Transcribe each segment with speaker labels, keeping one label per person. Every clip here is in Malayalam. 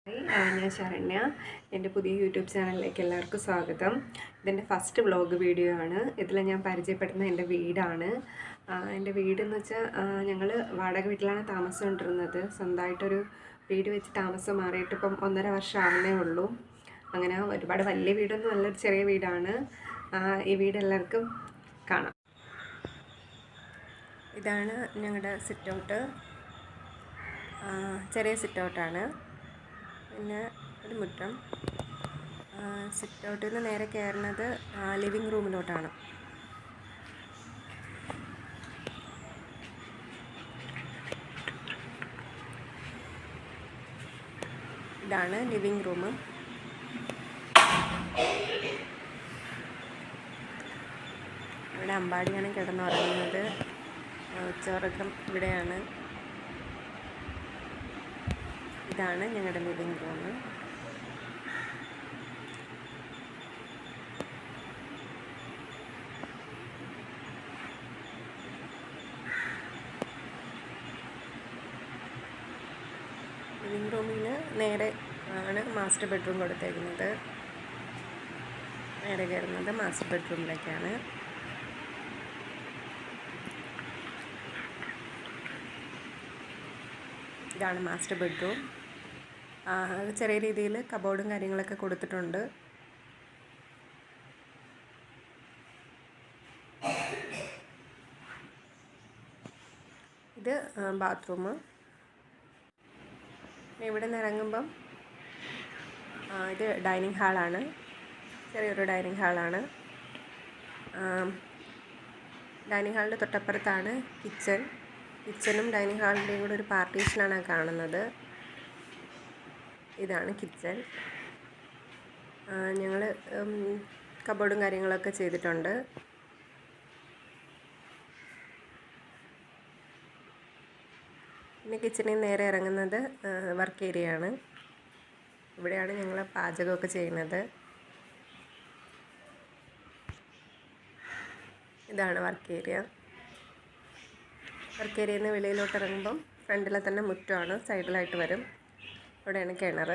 Speaker 1: ഞാൻ ശരണ്യ. എൻ്റെ പുതിയ യൂട്യൂബ് ചാനലിലേക്ക് എല്ലാവർക്കും സ്വാഗതം. ഇതെൻ്റെ ഫസ്റ്റ് വ്ളോഗ് വീഡിയോ ആണ്. ഇതിൽ ഞാൻ പരിചയപ്പെടുന്ന എൻ്റെ വീടാണ്. എൻ്റെ വീടെന്ന് വെച്ചാൽ ഞങ്ങൾ വാടക വീട്ടിലാണ് താമസിച്ചുകൊണ്ടിരുന്നത്. സ്വന്തമായിട്ടൊരു വീട് വെച്ച് താമസം മാറിയിട്ട് ഇപ്പം 1.5 വർഷം ആവുന്നേ ഉള്ളൂ. അങ്ങനെ ഒരുപാട് വലിയ വീടൊന്നും നല്ലൊരു ചെറിയ വീടാണ്. ഈ വീട് എല്ലാവർക്കും കാണാം. ഇതാണ് ഞങ്ങളുടെ സിറ്റ് ഔട്ട്. ചെറിയ സിറ്റ് ഔട്ടാണ്. പിന്നെ ഒരു മുറ്റം. സിറ്റ് ഔട്ടിൽ നിന്ന് നേരെ കയറുന്നത് ലിവിങ് റൂമിലോട്ടാണ്. ഇതാണ് ലിവിങ് റൂം. ഇവിടെ അമ്പാടിയാണ് കിടന്നുറങ്ങുന്നത്. ഉച്ചയുറക്കം ഇവിടെയാണ്. ഇതാണ് ഞങ്ങളുടെ ലിവിങ് റൂം. ലിവിങ് റൂമിന് നേരെ ആണ് മാസ്റ്റർ ബെഡ്റൂം കൊടുത്തേക്കുന്നത്. നേരെ കയറുന്നത് മാസ്റ്റർ ബെഡ്റൂമിലേക്കാണ്. ഇതാണ് മാസ്റ്റർ ബെഡ്റൂം. ചെറിയ രീതിയിൽ കബോർഡും കാര്യങ്ങളൊക്കെ കൊടുത്തിട്ടുണ്ട്. ഇത് ബാത്റൂം. ഇവിടെ നിന്ന് ഇറങ്ങുമ്പം ഇത് ഡൈനിങ് ഹാളാണ്. ചെറിയൊരു ഡൈനിങ് ഹാളാണ്. ഡൈനിങ് ഹാളിൻ്റെ തൊട്ടപ്പുറത്താണ് കിച്ചനും ഡൈനിങ് ഹാളിൻ്റെയും കൂടെ ഒരു പാർട്ടീഷനാണ് കാണുന്നത്. ഇതാണ് കിച്ചൺ. ഞങ്ങൾ കബോർഡും കാര്യങ്ങളൊക്കെ ചെയ്തിട്ടുണ്ട്. പിന്നെ കിച്ചണിൽ നേരെ ഇറങ്ങുന്നത് വർക്ക് ഏരിയ ആണ്. ഇവിടെയാണ് ഞങ്ങൾ പാചകമൊക്കെ ചെയ്യുന്നത്. ഇതാണ് വർക്ക് ഏരിയ. വർക്ക് ഏരിയയിൽ നിന്ന് വെളിയിലോട്ട് ഇറങ്ങുമ്പം ഫ്രണ്ടിലെ തന്നെ മുറ്റമാണ്. സൈഡിലായിട്ട് വരും. ഇവിടെയാണ് കിണർ.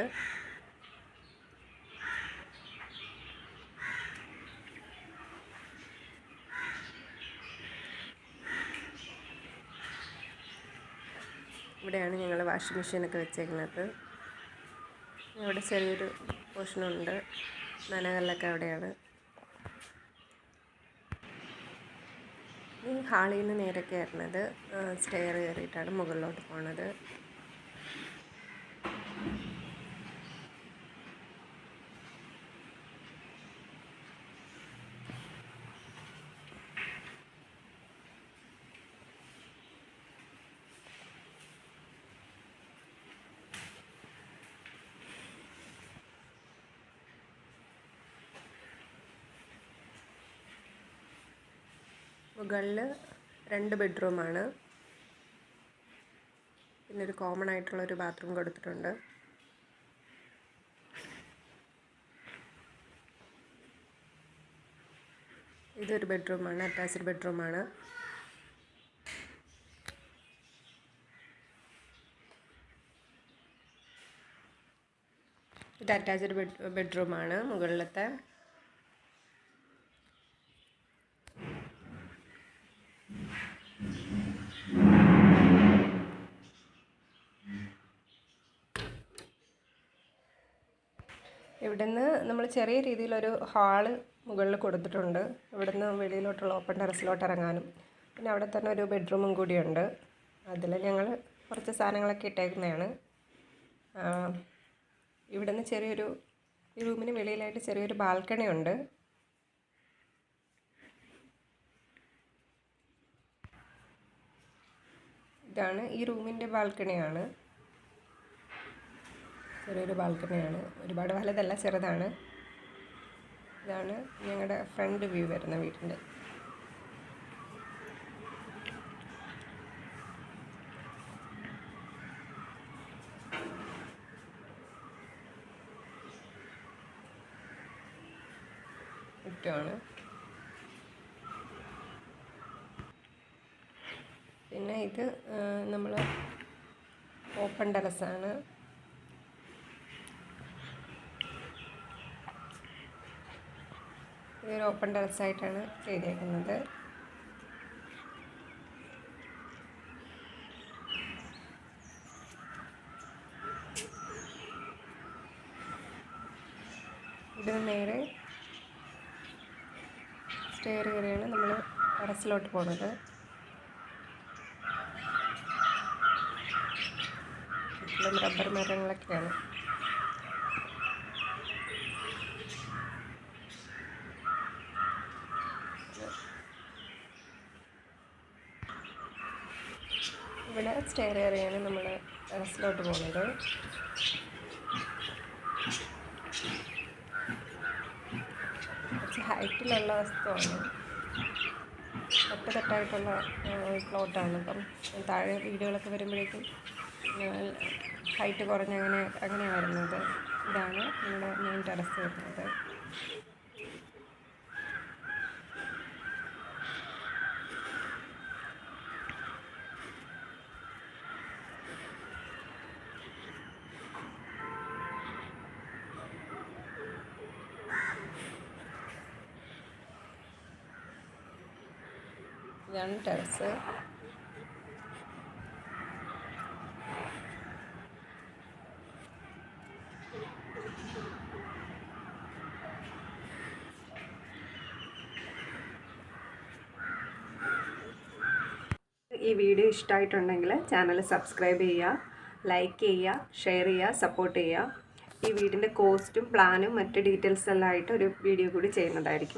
Speaker 1: ഇവിടെയാണ് ഞങ്ങൾ വാഷിംഗ് മെഷീനൊക്കെ വെച്ചേക്കുന്നത്. ഇവിടെ ചെറിയൊരു പോർഷനുണ്ട്. നനകല്ലൊക്കെ അവിടെയാണ്. ഈ ഹാളിൽ നിന്ന് നേരെ കയറുന്നത് സ്റ്റെയർ കയറിയിട്ടാണ് മുകളിലോട്ട് പോണത്. മുകളിൽ 2 ബെഡ്റൂമാണ്. പിന്നെ ഒരു കോമൺ ആയിട്ടുള്ളൊരു ബാത്റൂം കൊടുത്തിട്ടുണ്ട്. ഇതൊരു ബെഡ്റൂമാണ്. അറ്റാച്ച്ഡ് ബെഡ്റൂമാണ്. ഇത് അറ്റാച്ച്ഡ് ബെഡ്റൂമാണ് മുകളിലത്തെ. ഇവിടുന്ന് നമ്മൾ ചെറിയ രീതിയിലൊരു ഹാള് മുകളിൽ കൊടുത്തിട്ടുണ്ട്. ഇവിടുന്ന് വെളിയിലോട്ടുള്ള ഓപ്പൺ ടെറസിലോട്ട് ഇറങ്ങാനും. പിന്നെ അവിടെ തന്നെ ഒരു ബെഡ്റൂമും കൂടിയുണ്ട്. അതിൽ ഞങ്ങൾ കുറച്ച് സാധനങ്ങളൊക്കെ ഇട്ടേക്കുന്നതാണ്. ഇവിടുന്ന് ഈ റൂമിന് വെളിയിലായിട്ട് ചെറിയൊരു ബാൽക്കണി ഉണ്ട്. ഇതാണ് ഈ റൂമിൻ്റെ ബാൽക്കണിയാണ്. ചെറിയൊരു ബാൽക്കണിയാണ്. ഒരുപാട് വലുതല്ല, ചെറുതാണ്. ഇതാണ് ഞങ്ങളുടെ ഫ്രണ്ട് വ്യൂ വരുന്ന വീടിൻ്റെ. മുറ്റമാണ്. പിന്നെ ഇത് നമ്മൾ ഓപ്പൺ ടെറസാണ്. ഇതൊരു ഓപ്പൺ ടെറസായിട്ടാണ് ചെയ്തേക്കുന്നത്. ഇതിന് നേരെ സ്റ്റെയർ കയറിയാണ് നമ്മൾ ടെറസിലോട്ട് പോകുന്നത്. ചുറ്റിലും റബ്ബർ മരങ്ങളൊക്കെയാണ്. ഇവിടെ സ്റ്റെയർ കയറിയാണ് നമ്മൾ ടെറസിലോട്ട് പോകുന്നത്. കുറച്ച് ഹൈറ്റിലുള്ള വസ്തുവാണ്, തട്ടായിട്ടുള്ള പ്ലോട്ടാണ്. അപ്പം താഴെ വീടുകളൊക്കെ വരുമ്പോഴേക്കും ഹൈറ്റ് കുറഞ്ഞ് അങ്ങനെയാണ് വരുന്നത്. ഇതാണ് നമ്മുടെ മെയിൻ ടെറസ് വരുന്നത്. ഇതാണ് ടെറസ്. ഈ വീഡിയോ ഇഷ്ടമായിട്ടുണ്ടെങ്കിൽ ചാനൽ സബ്സ്ക്രൈബ് ചെയ്യുക, ലൈക്ക് ചെയ്യുക, ഷെയർ ചെയ്യുക, സപ്പോർട്ട് ചെയ്യുക. ഈ വീടിൻ്റെ കോസ്റ്റും പ്ലാനും മറ്റ് ഡീറ്റെയിൽസ് എല്ലാം ആയിട്ട് ഒരു വീഡിയോ കൂടി ചെയ്യുന്നതായിരിക്കും.